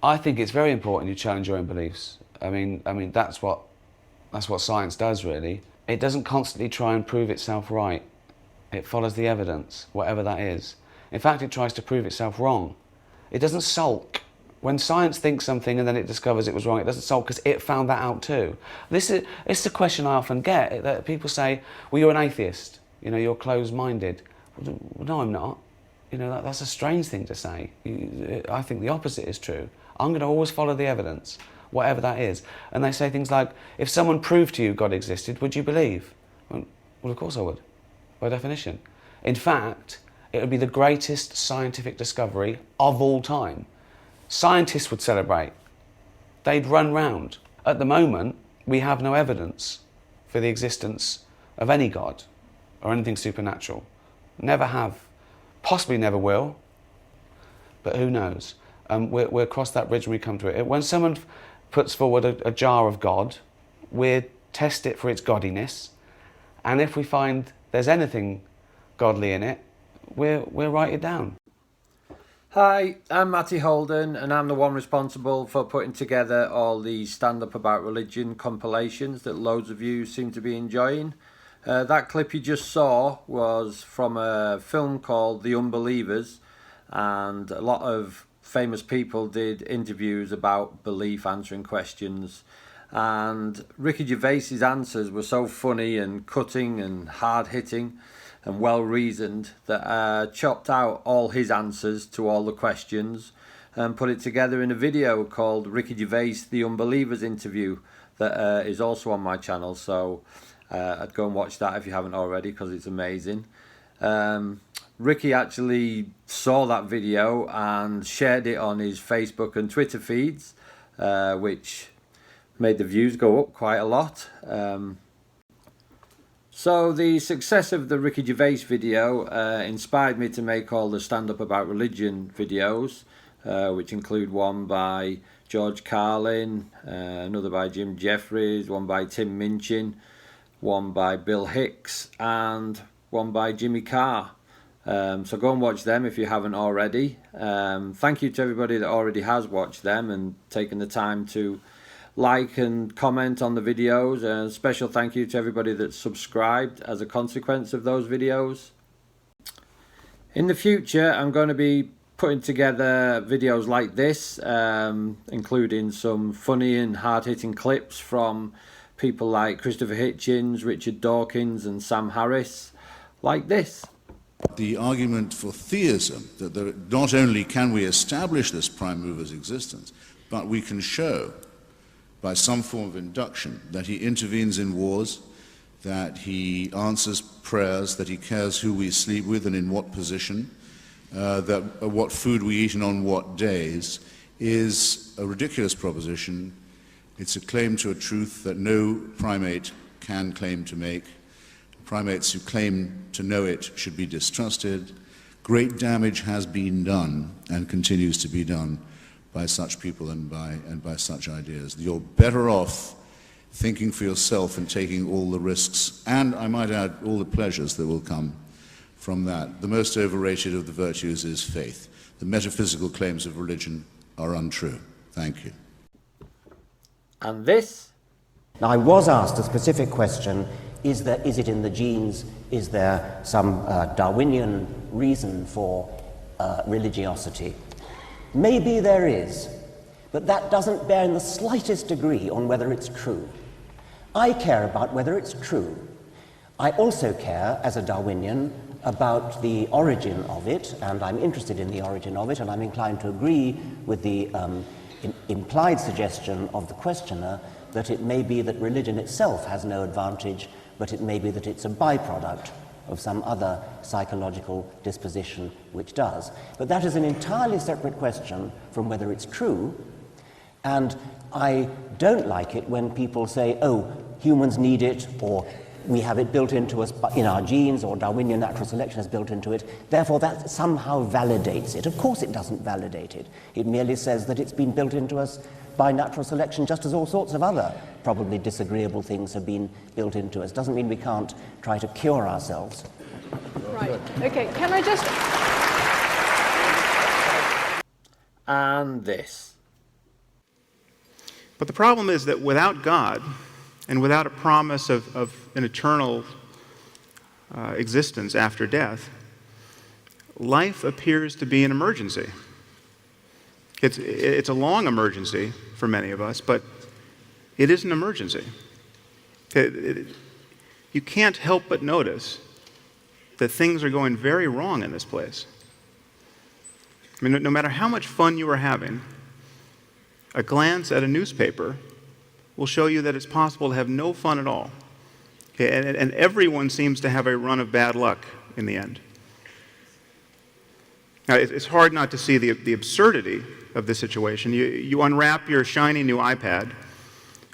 I think it's very important you challenge your own beliefs. I mean that's what science does, really. It doesn't constantly try and prove itself right. It follows the evidence, whatever that is. In fact, it tries to prove itself wrong. It doesn't sulk. When science thinks something and then it discovers it was wrong, it doesn't sulk because it found that out too. It's the question I often get, that people say, well, you're an atheist, you're closed-minded. Well, no, I'm not. That's a strange thing to say. I think the opposite is true. I'm going to always follow the evidence, whatever that is. And they say things like, if someone proved to you God existed, would you believe? Well, of course I would, by definition. In fact, it would be the greatest scientific discovery of all time. Scientists would celebrate. They'd run round. At the moment, we have no evidence for the existence of any God or anything supernatural. Never have. Possibly never will. But who knows? We'll cross that bridge when we come to it. When someone puts forward a jar of God, we test it for its godliness. And if we find there's anything godly in it, we'll write it down. Hi, I'm Matti Holden, and I'm the one responsible for putting together all the stand-up about religion compilations that loads of you seem to be enjoying. That clip you just saw was from a film called The Unbelievers, and a lot of famous people did interviews about belief, answering questions, and Ricky Gervais's answers were so funny and cutting and hard-hitting and well-reasoned that I chopped out all his answers to all the questions and put it together in a video called Ricky Gervais The Unbelievers Interview that is also on my channel, so I'd go and watch that if you haven't already, because it's amazing. Ricky actually saw that video and shared it on his Facebook and Twitter feeds, which made the views go up quite a lot. So the success of the Ricky Gervais video inspired me to make all the stand-up about religion videos, which include one by George Carlin, another by Jim Jeffries, one by Tim Minchin, one by Bill Hicks, and one by Jimmy Carr. So go and watch them if you haven't already. Thank you to everybody that already has watched them and taken the time to like and comment on the videos, and a special thank you to everybody that's subscribed as a consequence of those videos. In the future, I'm going to be putting together videos like this, including some funny and hard-hitting clips from people like Christopher Hitchens, Richard Dawkins and Sam Harris, like this. The argument for theism, that not only can we establish this prime mover's existence, but we can show by some form of induction that he intervenes in wars, that he answers prayers, that he cares who we sleep with and in what position, that what food we eat and on what days, is a ridiculous proposition. It's a claim to a truth that no primate can claim to make. Primates who claim to know it should be distrusted. Great damage has been done and continues to be done by such people and by such ideas. You're better off thinking for yourself and taking all the risks, and I might add, all the pleasures that will come from that. The most overrated of the virtues is faith. The metaphysical claims of religion are untrue. Thank you. And this? Now, I was asked a specific question, is it in the genes? Is there some Darwinian reason for religiosity? Maybe there is, but that doesn't bear in the slightest degree on whether it's true. I care about whether it's true. I also care, as a Darwinian, about the origin of it, and I'm interested in the origin of it, and I'm inclined to agree with the implied suggestion of the questioner that it may be that religion itself has no advantage, but it may be that it's a byproduct of some other psychological disposition which does. But that is an entirely separate question from whether it's true, and I don't like it when people say, oh, humans need it, or we have it built into us in our genes, or Darwinian natural selection has built into it, therefore that somehow validates it. Of course it doesn't validate it. It merely says that it's been built into us by natural selection, just as all sorts of other probably disagreeable things have been built into us. Doesn't mean we can't try to cure ourselves. Right. Okay, can I just... And this. But the problem is that without God, and without a promise of an eternal existence after death, life appears to be an emergency. It's a long emergency for many of us, but it is an emergency. You can't help but notice that things are going very wrong in this place. I mean, no matter how much fun you are having, a glance at a newspaper will show you that it's possible to have no fun at all. Okay, and everyone seems to have a run of bad luck in the end. Now, it's hard not to see the absurdity of this situation. You unwrap your shiny new iPad,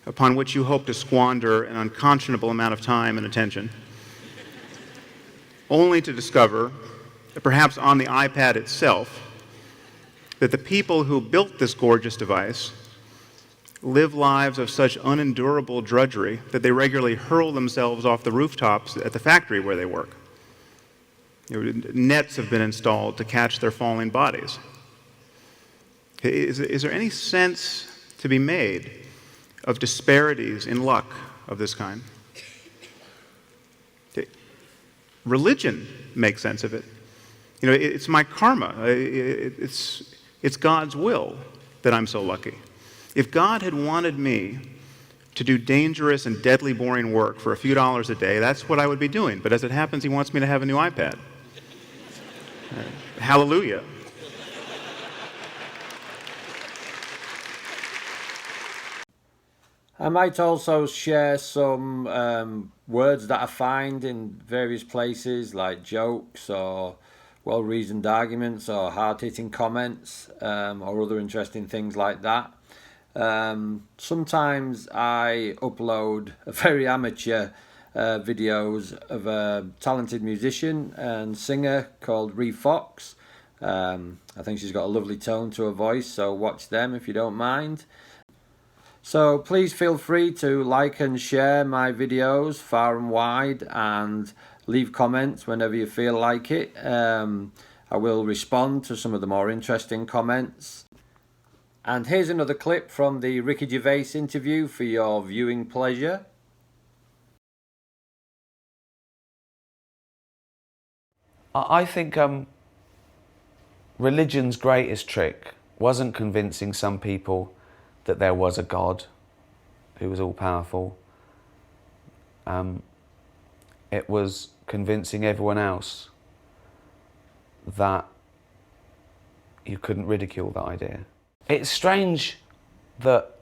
upon which you hope to squander an unconscionable amount of time and attention, only to discover, perhaps on the iPad itself, that the people who built this gorgeous device live lives of such unendurable drudgery that they regularly hurl themselves off the rooftops at the factory where they work. Nets have been installed to catch their falling bodies. Is there any sense to be made of disparities in luck of this kind? Religion makes sense of it. It's my karma. It's God's will that I'm so lucky. If God had wanted me to do dangerous and deadly boring work for a few dollars a day, that's what I would be doing. But as it happens, he wants me to have a new iPad. Hallelujah. I might also share some words that I find in various places, like jokes or well-reasoned arguments or hard-hitting comments or other interesting things like that. Sometimes I upload very amateur videos of a talented musician and singer called Ree Fox. I think she's got a lovely tone to her voice, so watch them if you don't mind. So please feel free to like and share my videos far and wide, and leave comments whenever you feel like it. I will respond to some of the more interesting comments. And here's another clip from the Ricky Gervais interview for your viewing pleasure. I think religion's greatest trick wasn't convincing some people that there was a God who was all-powerful. It was convincing everyone else that you couldn't ridicule that idea. It's strange that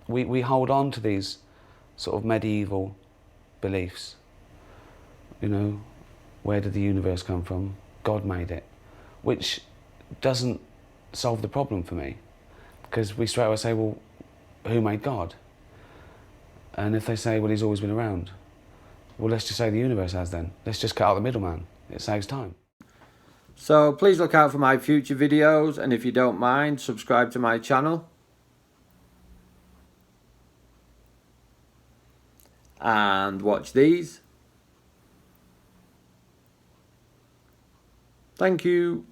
we hold on to these sort of medieval beliefs. Where did the universe come from? God made it, which doesn't solve the problem for me. Because we straight away say, well, who made God? And if they say, well, he's always been around, well, let's just say the universe has then. Let's just cut out the middleman. It saves time. So please look out for my future videos, and if you don't mind, subscribe to my channel. And watch these. Thank you.